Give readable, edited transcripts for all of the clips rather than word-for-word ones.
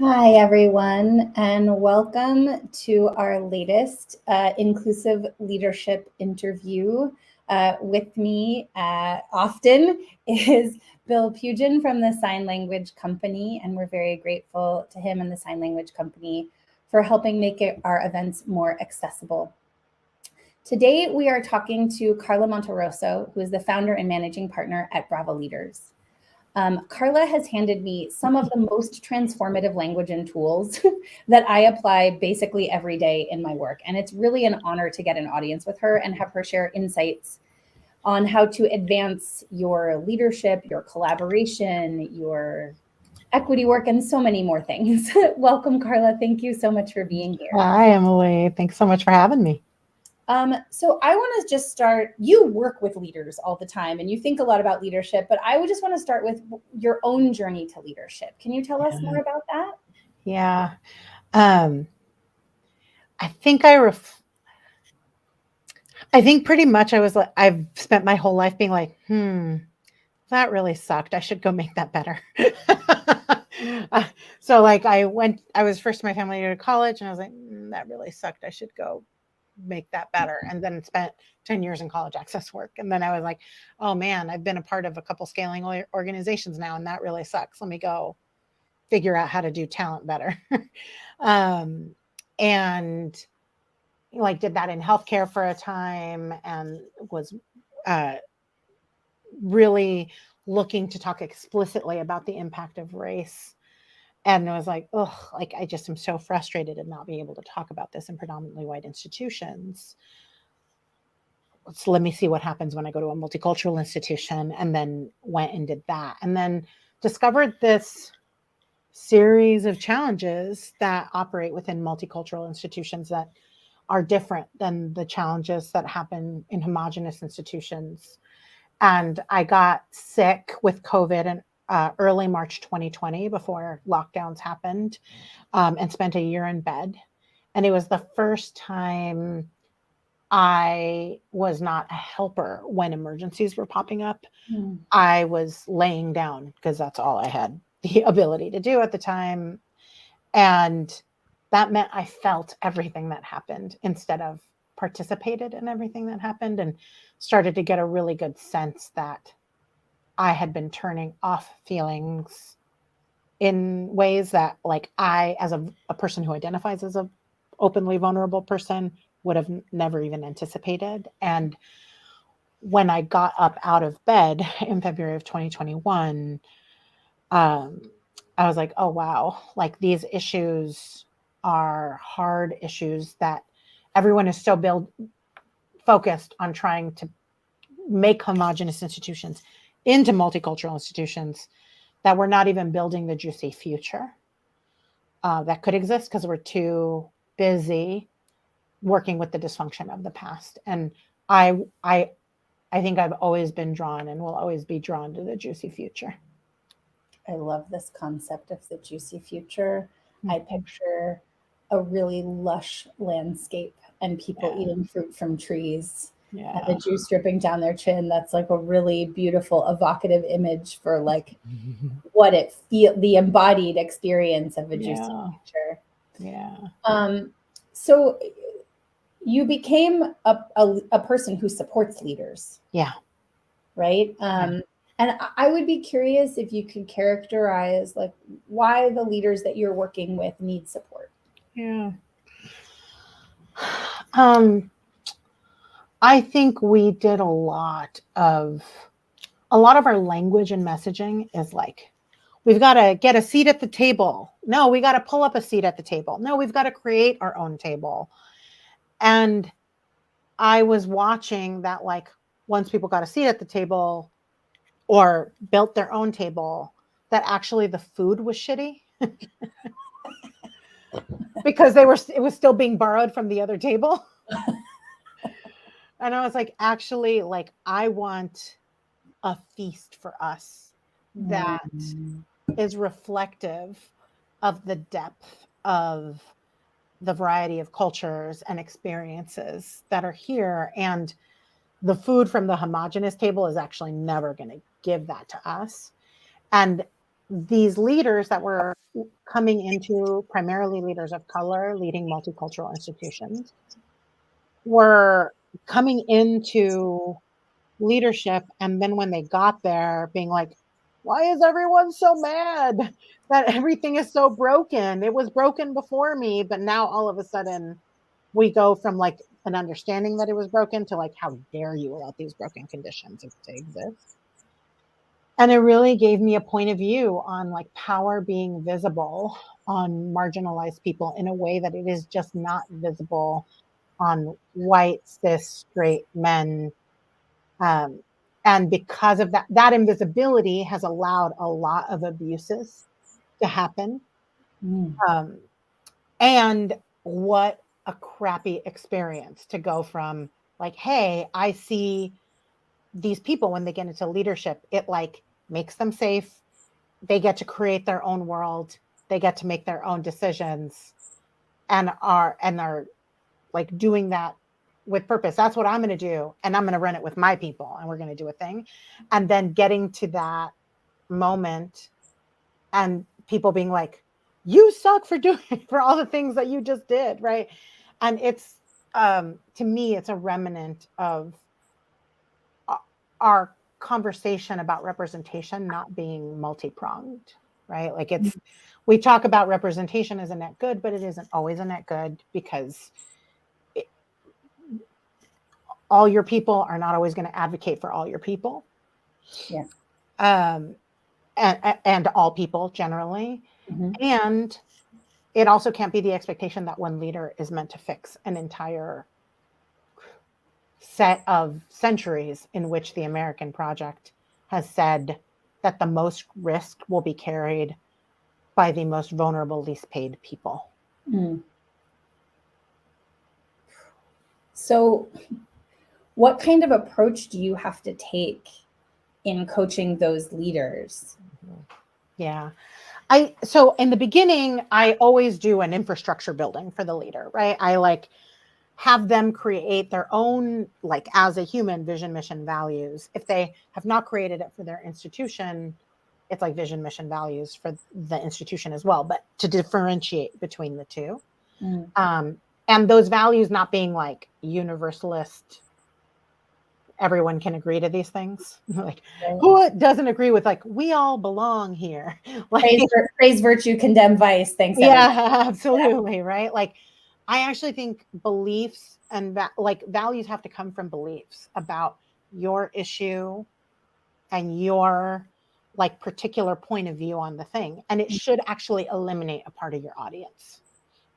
Hi, everyone, and welcome to our latest inclusive leadership interview. With me often is Bill Pugin from the Sign Language Company, and we're very grateful to him and the Sign Language Company for helping make our events more accessible. Today, we are talking to Karla Monterroso, who is the founder and managing partner at Brava Leaders. Karla has handed me some of the most transformative language and tools that I apply basically every day in my work. And it's really an honor to get an audience with her and have her share insights on how to advance your leadership, your collaboration, your equity work, and so many more things. Welcome, Karla. Thank you so much for being here. Hi, Emily. Thanks so much for having me. So I want to just start, you work with leaders all the time and you think a lot about leadership, but I would just want to start with your own journey to leadership. Can you tell us more about that? Yeah. I think I think pretty much I've spent my whole life being like, that really sucked. I should go make that better. So like I was first in my family to go to college and I was like, that really sucked. I should go make that better. And then spent 10 years in college access work. And then I was like, oh man, I've been a part of a couple scaling organizations now, and that really sucks. Let me go figure out how to do talent better. And like did that in healthcare for a time and was really looking to talk explicitly about the impact of race. And I was like, oh, like I just am so frustrated at not being able to talk about this in predominantly white institutions. So let me see what happens when I go to a multicultural institution, and then went and did that. And then discovered this series of challenges that operate within multicultural institutions that are different than the challenges that happen in homogenous institutions. And I got sick with COVID in early March 2020 before lockdowns happened, and spent a year in bed. And it was the first time I was not a helper when emergencies were popping up. I was laying down because that's all I had the ability to do at the time. And that meant I felt everything that happened instead of participated in everything that happened, and started to get a really good sense that I had been turning off feelings in ways that like I, as a person who identifies as a openly vulnerable person, would have never even anticipated. And when I got up out of bed in February of 2021, um, I was like, oh, wow, like these issues are hard issues that everyone is so focused on trying to make homogenous institutions into multicultural institutions that we're not even building the juicy future that could exist because we're too busy working with the dysfunction of the past. And I, I, I think I've always been drawn and will always be drawn to the juicy future. I love this concept of the juicy future. I Mm-hmm. picture a really lush landscape and people Yeah. eating fruit from trees and the Yeah. juice dripping down their chin. That's like a really beautiful, evocative image for like what it the embodied experience of a juicy Yeah. future. Yeah. Um, so you became a person who supports leaders, Yeah. right? Yeah. And I would be curious if you could characterize like why the leaders that you're working with need support. Yeah. Um, I think we did a lot of our language and messaging is like, we've got to get a seat at the table. No, we got to pull up a seat at the table. No, we've got to create our own table. And I was watching that, like, once people got a seat at the table or built their own table, that actually the food was shitty because it was still being borrowed from the other table. And I was like, actually, like, I want a feast for us that Mm. is reflective of the depth of the variety of cultures and experiences that are here. And the food from the homogenous table is actually never going to give that to us. And these leaders that were coming into, primarily leaders of color leading multicultural institutions, were coming into leadership, and then when they got there being like, why is everyone so mad that everything is so broken? It was broken before me, but now all of a sudden we go from like an understanding that it was broken to like, how dare you allow these broken conditions to exist? And it really gave me a point of view on like power being visible on marginalized people in a way that it is just not visible on white, cis, straight men. And because of that, that invisibility has allowed a lot of abuses to happen. And what a crappy experience to go from like, hey, I see these people when they get into leadership, it like makes them safe. They get to create their own world. They get to make their own decisions and are like doing that with purpose. That's what I'm going to do. And I'm going to run it with my people and we're going to do a thing. And then getting to that moment and people being like, you suck for doing for all the things that you just did. Right. And it's, to me, it's a remnant of our conversation about representation not being multi-pronged, right? Like we talk about representation as a net good, but it isn't always a net good because all your people are not always going to advocate for all your people. Yeah. And all people generally. And it also can't be the expectation that one leader is meant to fix an entire set of centuries in which the American project has said that the most risk will be carried by the most vulnerable, least paid people. So what kind of approach do you have to take in coaching those leaders? Yeah. So in the beginning, I always do an infrastructure building for the leader, right? I like have them create their own, like as a human, vision, mission, values. If they have not created it for their institution, it's like vision, mission, values for the institution as well, but to differentiate between the two. And those values not being like universalist, everyone can agree to these things. Like, right. Who doesn't agree with like, we all belong here? Like, praise virtue, condemn vice. Thanks. Yeah, absolutely. Yeah. Right. Like, I actually think beliefs and like values have to come from beliefs about your issue and your like particular point of view on the thing. And it should actually eliminate a part of your audience,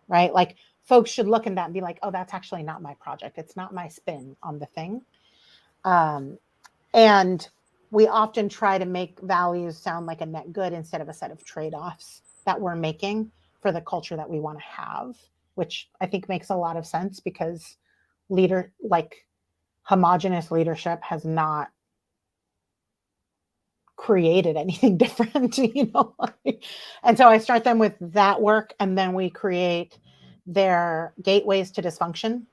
right? Like folks should look at that and be like, oh, that's actually not my project. It's not my spin on the thing. And we often try to make values sound like a net good instead of a set of trade-offs that we're making for the culture that we want to have, which I think makes a lot of sense because homogeneous leadership has not created anything different, And so I start them with that work, and then we create their gateways to dysfunction.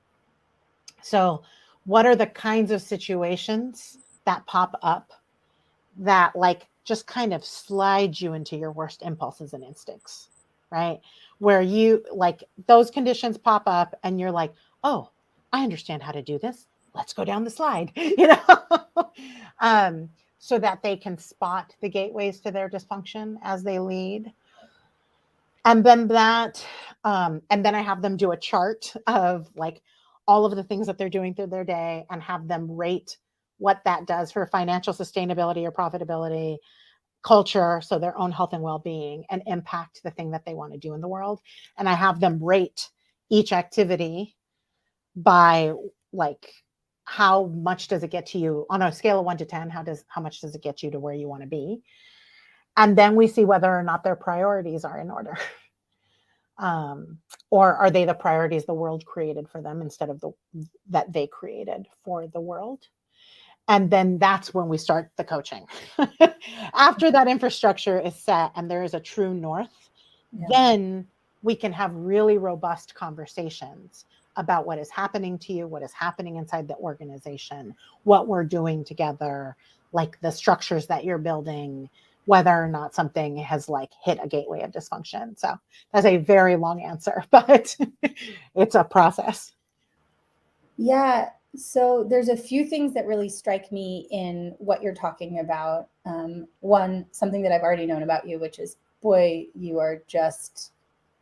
So what are the kinds of situations that pop up that like just kind of slide you into your worst impulses and instincts, right? Where you like those conditions pop up and you're like, oh, I understand how to do this. Let's go down the slide, so that they can spot the gateways to their dysfunction as they lead. And then and then I have them do a chart of like all of the things that they're doing through their day and have them rate what that does for financial sustainability or profitability, culture, so their own health and well-being, and impact the thing that they want to do in the world. And I have them rate each activity by like, how much does it get to you on a scale of 1 to 10? How much does it get you to where you want to be? And then we see whether or not their priorities are in order. Or are they the priorities the world created for them instead of that they created for the world? And then that's when we start the coaching. After that infrastructure is set and there is a true north, then we can have really robust conversations about what is happening to you, what is happening inside the organization, what we're doing together, like the structures that you're building, whether or not something has like hit a gateway of dysfunction. So that's a very long answer, but it's a process. Yeah. So there's a few things that really strike me in what you're talking about. One, something that I've already known about you, which is, boy, you are just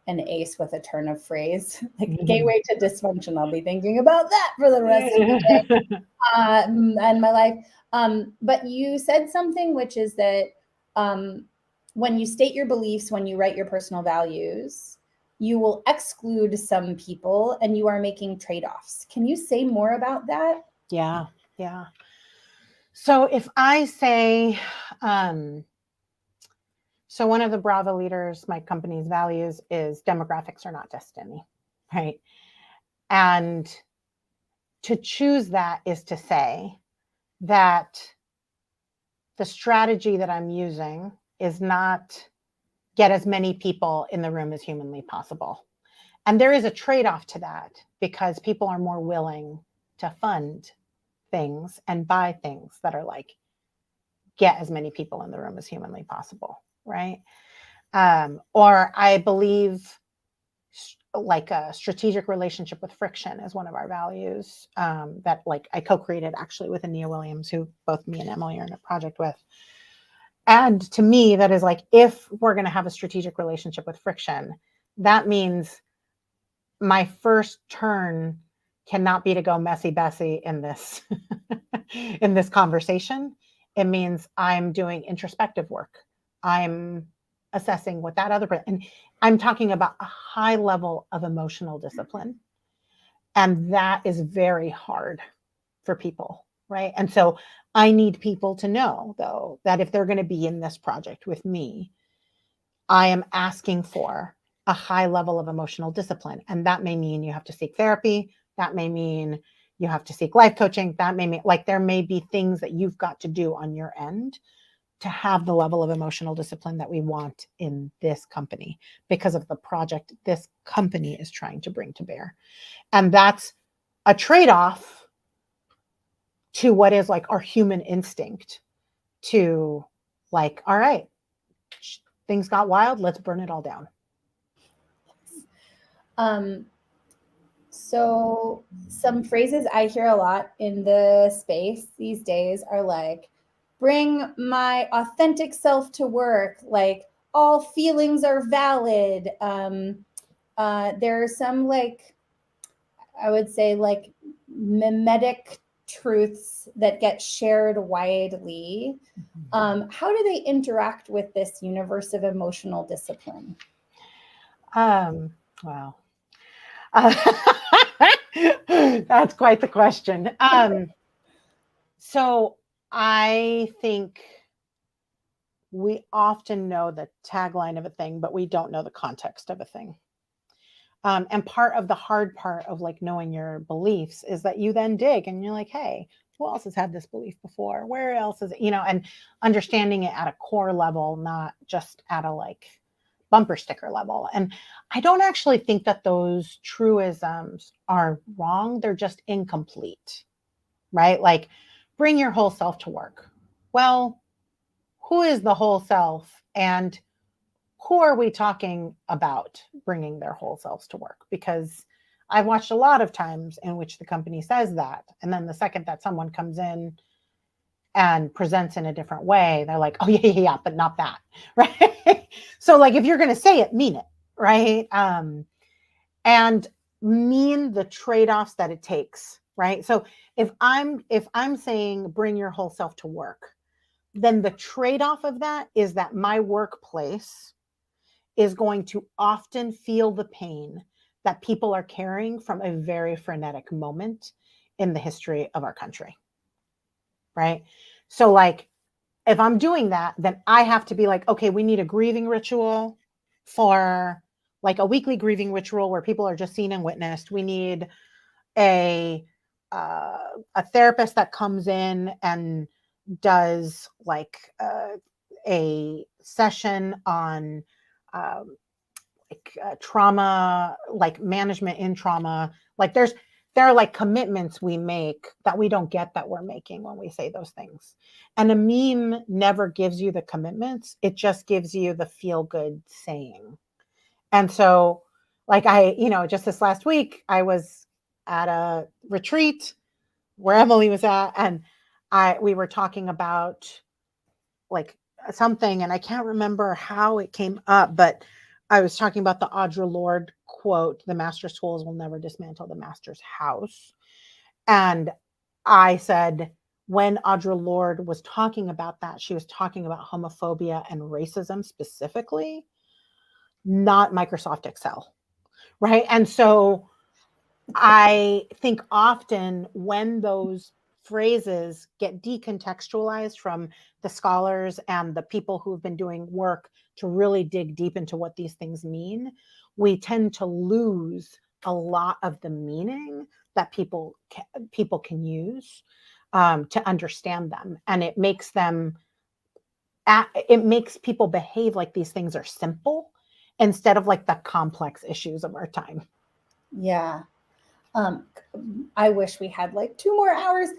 an ace with a turn of phrase. Like gateway to dysfunction. I'll be thinking about that for the rest of the day and my life. But you said something, which is that when you state your beliefs, when you write your personal values, you will exclude some people and you are making trade-offs. Can you say more about that? Yeah. So if I say, so one of the Brava Leaders, my company's values is demographics are not destiny, right? And to choose that is to say that the strategy that I'm using is not get as many people in the room as humanly possible. And there is a trade-off to that because people are more willing to fund things and buy things that are like, get as many people in the room as humanly possible, right? Or I believe like a strategic relationship with friction is one of our values that like I co-created actually with Ania Williams, who both me and Emily are in a project with. And to me, that is like, if we're going to have a strategic relationship with friction, that means my first turn cannot be to go messy Bessie in this in this conversation. It means I'm doing introspective work. I'm assessing what that other person, and I'm talking about a high level of emotional discipline. And that is very hard for people, right? And so I need people to know, though, that if they're going to be in this project with me, I am asking for a high level of emotional discipline. And that may mean you have to seek therapy. That may mean you have to seek life coaching. That may mean like there may be things that you've got to do on your end to have the level of emotional discipline that we want in this company because of the project this company is trying to bring to bear. And that's a trade-off to what is like our human instinct to like, all right, things got wild, let's burn it all down. So some phrases I hear a lot in the space these days are like, bring my authentic self to work, like all feelings are valid. There are some like, I would say like mimetic truths that get shared widely. How do they interact with this universe of emotional discipline? Wow. That's quite the question. So I think we often know the tagline of a thing, but we don't know the context of a thing. And part of the hard part of like knowing your beliefs is that you then dig and you're like, hey, who else has had this belief before? Where else is it? You know, and understanding it at a core level, not just at a like bumper sticker level. And I don't actually think that those truisms are wrong. They're just incomplete, right? Like bring your whole self to work. Well, who is the whole self? And who are we talking about bringing their whole selves to work? Because I've watched a lot of times in which the company says that. And then the second that someone comes in and presents in a different way, they're like, oh, yeah, but not that. Right. So, like, if you're going to say it, mean it. Right. And mean the trade-offs that it takes. Right. So if I'm saying bring your whole self to work, then the trade-off of that is that my workplace is going to often feel the pain that people are carrying from a very frenetic moment in the history of our country. Right? So like if I'm doing that, then I have to be like, okay, we need a grieving ritual for like a weekly grieving ritual where people are just seen and witnessed. We need a therapist that comes in and does like a session on like trauma, like management in trauma. Like there's there are like commitments we make that we don't get that we're making when we say those things. And a meme never gives you the commitments. It just gives you the feel good saying. And so like just this last week, I was at a retreat where Emily was at, and we were talking about like something, and I can't remember how it came up, but I was talking about the Audre Lorde quote, "The master's tools will never dismantle the master's house." And I said, when Audre Lorde was talking about that, she was talking about homophobia and racism specifically, not Microsoft Excel, right? And so I think often when those phrases get decontextualized from the scholars and the people who've been doing work to really dig deep into what these things mean, we tend to lose a lot of the meaning that people can use to understand them, and it makes people behave like these things are simple instead of like the complex issues of our time. Yeah. I wish we had like 2 more hours.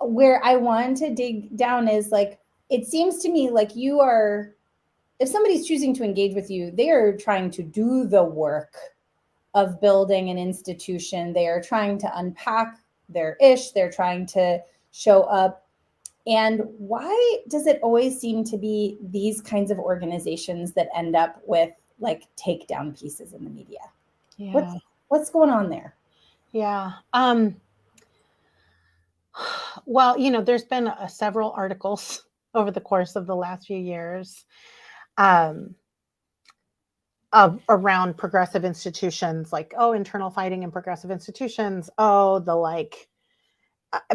Where I want to dig down is like, it seems to me like if somebody's choosing to engage with you, they are trying to do the work of building an institution. They are trying to unpack their ish. They're trying to show up. And why does it always seem to be these kinds of organizations that end up with like takedown pieces in the media? Yeah. What's going on there? Yeah. Well, there's been several articles over the course of the last few years around progressive institutions, like, oh, internal fighting in progressive institutions. Oh,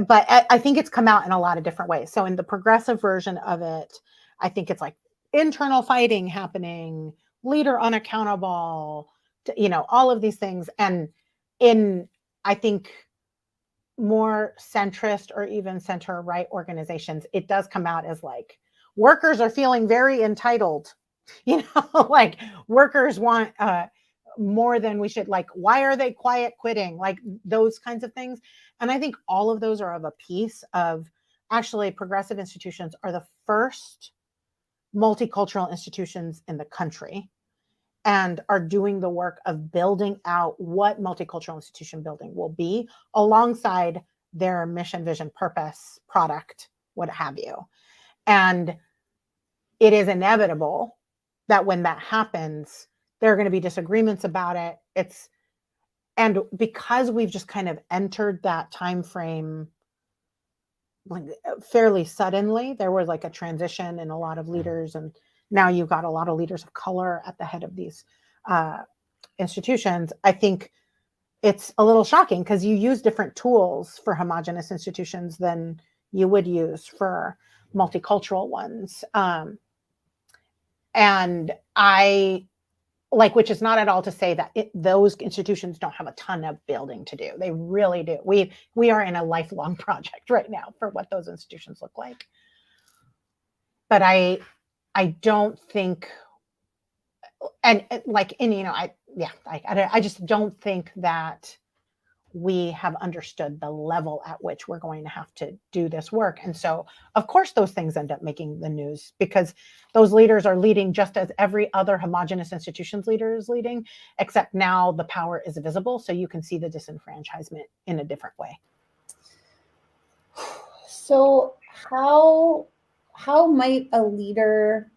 but I think it's come out in a lot of different ways. So in the progressive version of it, I think it's like internal fighting happening, leader unaccountable, all of these things. And I think more centrist or even center right organizations, it does come out as like workers are feeling very entitled, like workers want more than we should, like, why are they quiet quitting, like those kinds of things. And I think all of those are of a piece of, actually, progressive institutions are the first multicultural institutions in the country and are doing the work of building out what multicultural institution building will be alongside their mission, vision, purpose, product, what have you. And it is inevitable that when that happens, there are going to be disagreements about it. And because we've just kind of entered that time frame like fairly suddenly, there was like a transition in a lot of leaders, and now you've got a lot of leaders of color at the head of these institutions. I think it's a little shocking because you use different tools for homogenous institutions than you would use for multicultural ones. And which is not at all to say that those institutions don't have a ton of building to do. They really do. We are in a lifelong project right now for what those institutions look like. But I don't think, I just don't think that we have understood the level at which we're going to have to do this work. And so, of course, those things end up making the news because those leaders are leading just as every other homogenous institutions leader is leading, except now the power is visible, so you can see the disenfranchisement in a different way. So how might a leader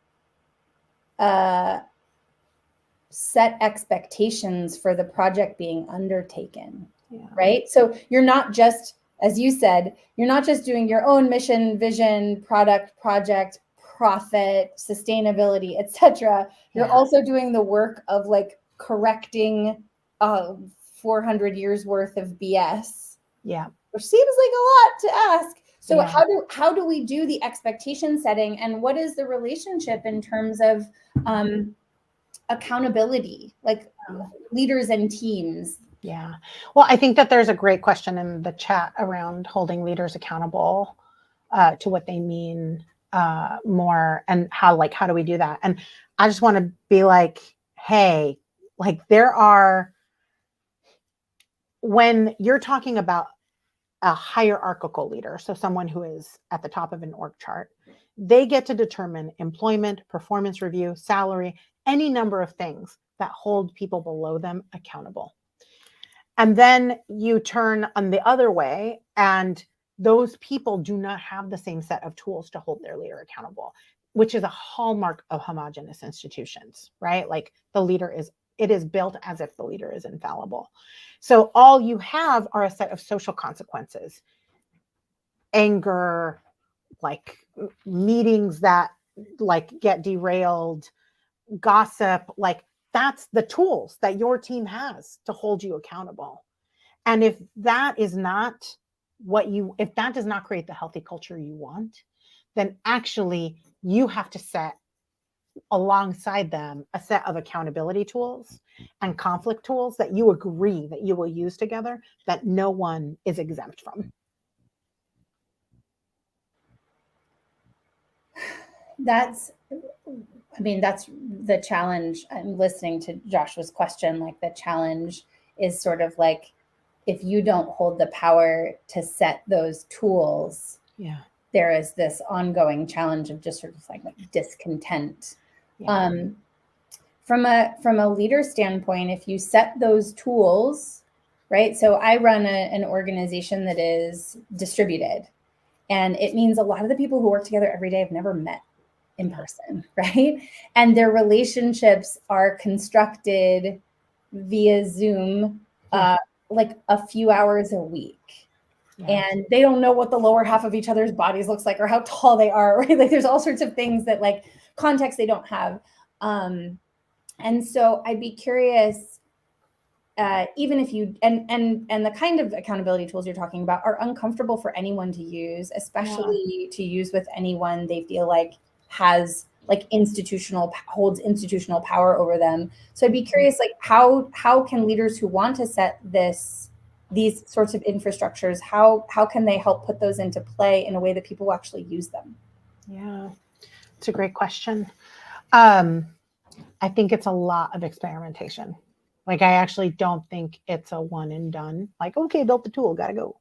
set expectations for the project being undertaken? Yeah. Right? So you're not just, as you said, you're not just doing your own mission, vision, product, project, profit, sustainability, etc. You're also doing the work of like correcting 400 years worth of BS. Yeah. Which seems like a lot to ask. So how do we do the expectation setting, and what is the relationship in terms of accountability, like leaders and teams? Yeah. Well, I think that there's a great question in the chat around holding leaders accountable to what they mean more, and how do we do that? And I just want to be like, hey, like when you're talking about a hierarchical leader, so someone who is at the top of an org chart, they get to determine employment, performance review, salary, any number of things that hold people below them accountable. And then you turn on the other way, and those people do not have the same set of tools to hold their leader accountable, which is a hallmark of homogeneous institutions, right? Like it is built as if the leader is infallible. So all you have are a set of social consequences, anger, like meetings that like get derailed, gossip, like that's the tools that your team has to hold you accountable. And if that is not if that does not create the healthy culture you want, then actually you have to set alongside them a set of accountability tools and conflict tools that you agree that you will use together, that no one is exempt from. That's the challenge. I'm listening to Joshua's question. Like, the challenge is sort of like, if you don't hold the power to set those tools, yeah, there is this ongoing challenge of just sort of like discontent. yeah. From a leader standpoint, if you set those tools, right? So I run an organization that is distributed, and it means a lot of the people who work together every day have never met in person, right? And their relationships are constructed via Zoom, like a few hours a week. Yeah. And they don't know what the lower half of each other's bodies looks like or how tall they are, right? Like, there's all sorts of things that, like, context they don't have. And so I'd be curious, even if you, and the kind of accountability tools you're talking about are uncomfortable for anyone to use, especially to use with anyone they feel like has like holds institutional power over them. So I'd be curious, like, how can leaders who want to set these sorts of infrastructures, how can they help put those into play in a way that people will actually use them? Yeah, it's a great question. I think it's a lot of experimentation. Like, I actually don't think it's a one and done, like, okay, built the tool, gotta go.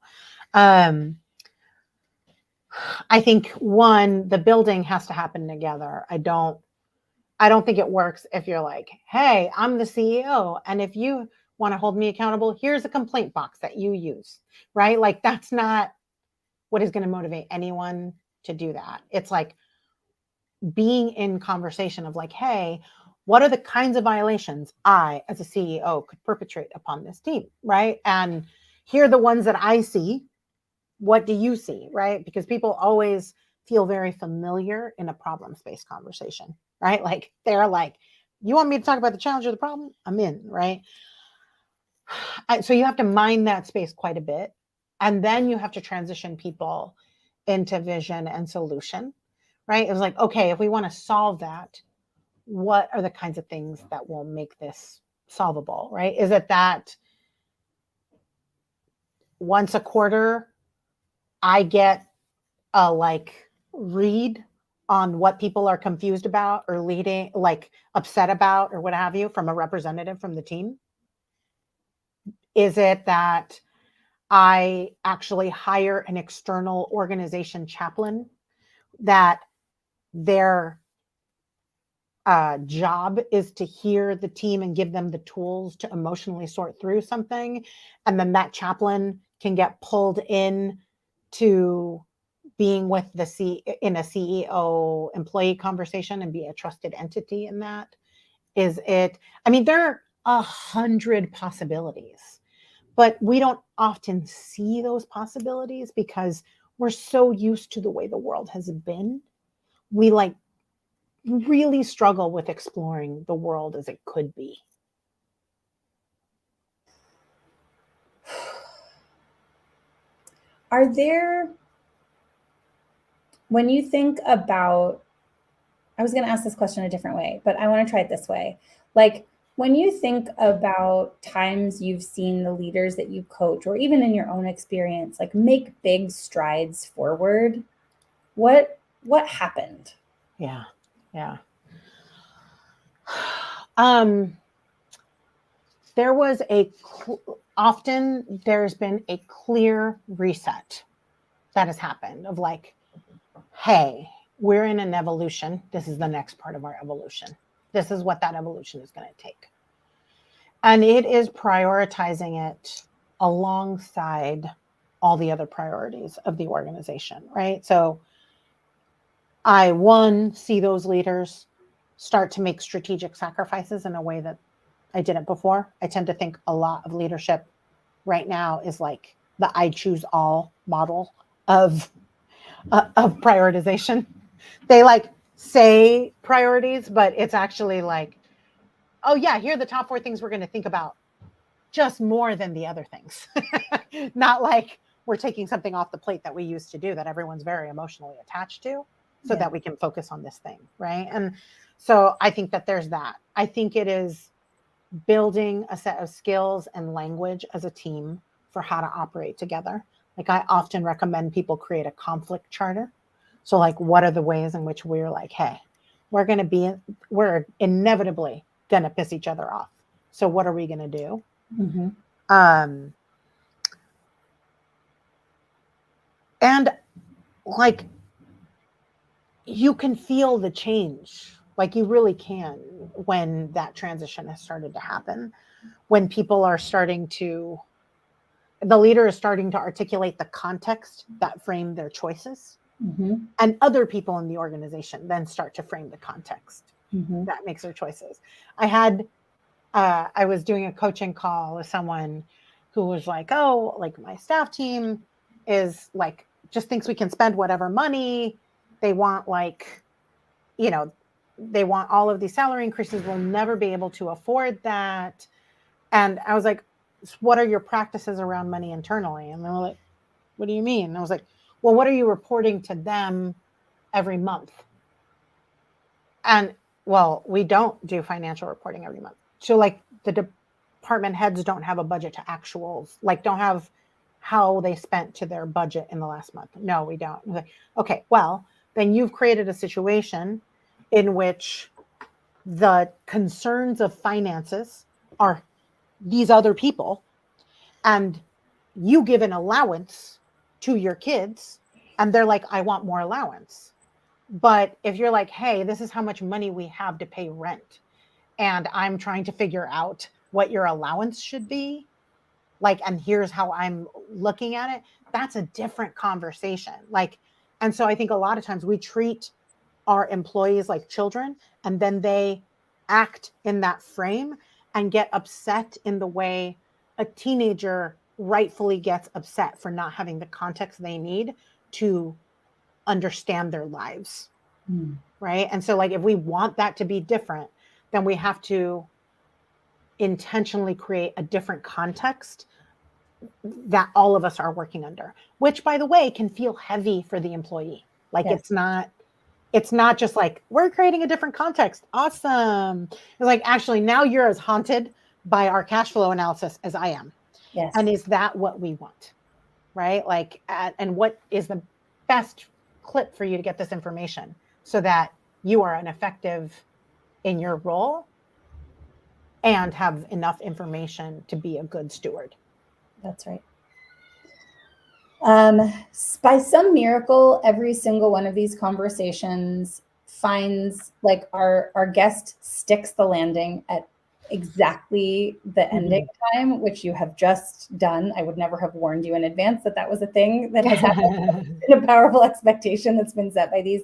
I think the building has to happen together. I don't think it works if you're like, hey, I'm the CEO, and if you want to hold me accountable, here's a complaint box that you use, right? Like, that's not what is going to motivate anyone to do that. It's like being in conversation of like, hey, what are the kinds of violations I, as a CEO, could perpetrate upon this team, right? And here are the ones that I see. What do you see, right? Because people always feel very familiar in a problem-based conversation, right? Like, they're like, you want me to talk about the challenge or the problem? I'm in, right? So you have to mind that space quite a bit. And then you have to transition people into vision and solution, right? It was like, okay, if we want to solve that, what are the kinds of things that will make this solvable, right? Is it that once a quarter I get a like read on what people are confused about or leading, like upset about or what have you, from a representative from the team? Is it that I actually hire an external organization chaplain that their job is to hear the team and give them the tools to emotionally sort through something, and then that chaplain can get pulled in to being with in a CEO employee conversation and be a trusted entity in that? Is it, I mean, there are 100 possibilities, but we don't often see those possibilities because we're so used to the way the world has been. We like really struggle with exploring the world as it could be. Are there, when you think about, I was going to ask this question a different way, but I want to try it this way. Like, when you think about times you've seen the leaders that you coach, or even in your own experience, like, make big strides forward, what happened? Yeah. there was often there's been a clear reset that has happened of like, hey, we're in an evolution. This is the next part of our evolution. This is what that evolution is going to take. And it is prioritizing it alongside all the other priorities of the organization, right? So I, see those leaders start to make strategic sacrifices in a way that I didn't before. I tend to think a lot of leadership right now is like the I choose all model of prioritization. They like say priorities, but it's actually like, oh yeah, here are the top 4 things we're going to think about, just more than the other things. Not like we're taking something off the plate that we used to do that everyone's very emotionally attached to, so that we can focus on this thing, right? And so I think that there's that. I think it is building a set of skills and language as a team for how to operate together. Like I often recommend people create a conflict charter. So like, what are the ways in which we're like, hey, we're inevitably going to piss each other off. So what are we going to do? Mm-hmm. And like, you can feel the change. Like you really can when that transition has started to happen, when people are the leader is starting to articulate the context that framed their choices. Mm-hmm. And other people in the organization then start to frame the context that makes their choices. I was doing a coaching call with someone who was like, oh, like my staff team is like, just thinks we can spend whatever money they want. Like, they want all of these salary increases. We'll never be able to afford that. And I was like, what are your practices around money internally? And they were like, what do you mean? And I was like, well, what are you reporting to them every month? And well, we don't do financial reporting every month. So like the department heads don't have a budget to actuals, like don't have how they spent to their budget in the last month. No, we don't. Like, okay, well, then you've created a situation in which the concerns of finances are these other people, and you give an allowance to your kids and they're like, I want more allowance. But if you're like, hey, this is how much money we have to pay rent, and I'm trying to figure out what your allowance should be, like, and here's how I'm looking at it, that's a different conversation. Like, and so I think a lot of times we treat our employees like children, and then they act in that frame and get upset in the way a teenager rightfully gets upset for not having the context they need to understand their lives. Right. And so like, if we want that to be different, then we have to intentionally create a different context that all of us are working under, which by the way, can feel heavy for the employee. Like it's not just like, we're creating a different context. Awesome. It's like, actually, now you're as haunted by our cash flow analysis as I am. Yes. And is that what we want? Right? Like, and what is the best clip for you to get this information so that you are an effective in your role and have enough information to be a good steward? That's right. By some miracle, every single one of these conversations finds, like, our guest sticks the landing at exactly the ending time, which you have just done. I would never have warned you in advance that was a thing that has happened. It's been a powerful expectation that's been set by these.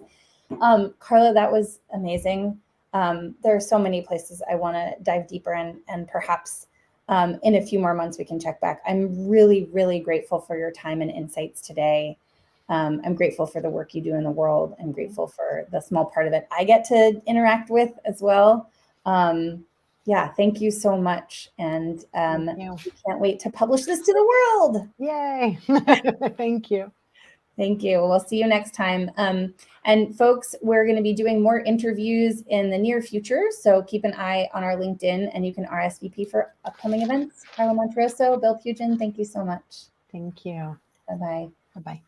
Karla, that was amazing. There are so many places I want to dive deeper in, and perhaps in a few more months we can check back. I'm really, really grateful for your time and insights today. I'm grateful for the work you do in the world. I'm grateful for the small part of it I get to interact with as well. Yeah, thank you so much. And we can't wait to publish this to the world. Yay. Thank you. Thank you. We'll see you next time. And folks, we're going to be doing more interviews in the near future. So keep an eye on our LinkedIn, and you can RSVP for upcoming events. Karla Monterroso, Bill Pugin, thank you so much. Thank you. Bye-bye. Bye-bye.